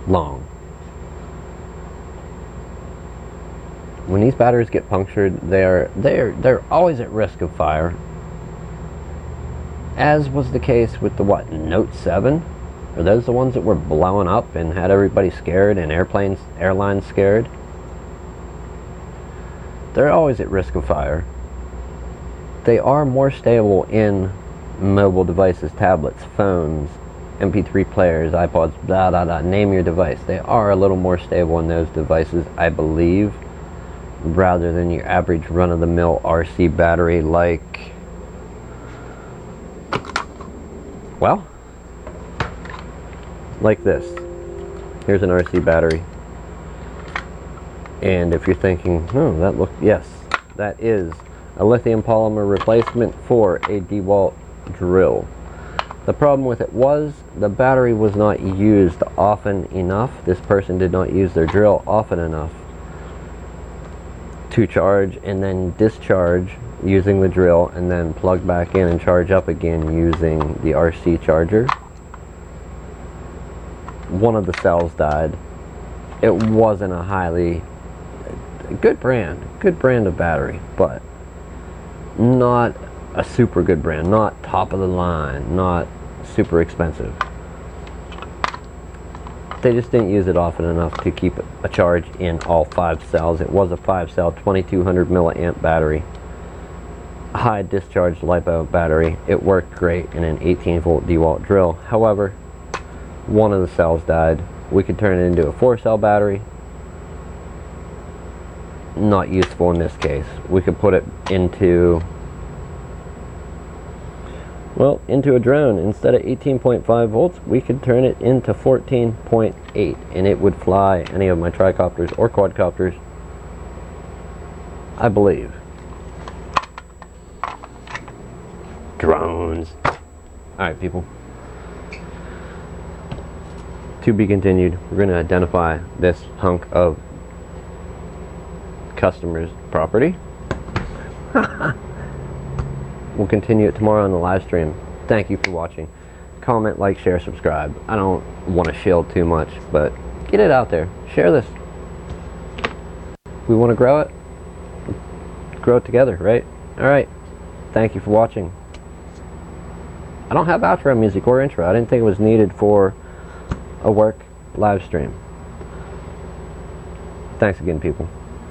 long. When these batteries get punctured, they're always at risk of fire. As was the case with the Note 7? Are those the ones that were blowing up and had everybody scared and airlines scared? They're always at risk of fire. They are more stable in mobile devices, tablets, phones, MP3 players, iPods, blah, blah, blah, name your device. They are a little more stable in those devices, I believe, rather than your average run-of-the-mill RC battery like, well, like this. Here's an RC battery. And if you're thinking, yes, that is a lithium polymer replacement for a DeWalt drill. The problem with it was the battery was not used often enough. This person did not use their drill often enough. to charge and then discharge using the drill, and then plug back in and charge up again using the RC charger. One of the cells died. It wasn't a highly good brand of battery, but not a super good brand, not top of the line, not super expensive. They just didn't use it often enough to keep a charge in all 5 cells. It was a 5-cell 2200 milliamp battery, high discharge LiPo battery. It worked great in an 18 volt DeWalt drill. However, one of the cells died. We could turn it into a 4-cell battery. Not useful in this case. We could put it into a drone. Instead of 18.5 volts, we could turn it into 14.8, and it would fly any of my tricopters or quadcopters, I believe. Drones. Alright, people. To be continued. We're going to identify this hunk of customer's property. We'll continue it tomorrow on the live stream. Thank you for watching. Comment, like, share, subscribe. I don't want to shield too much, but get it out there. Share this. We want to grow it. Grow it together, right? Alright. Thank you for watching. I don't have outro music or intro. I didn't think it was needed for a work live stream. Thanks again, people.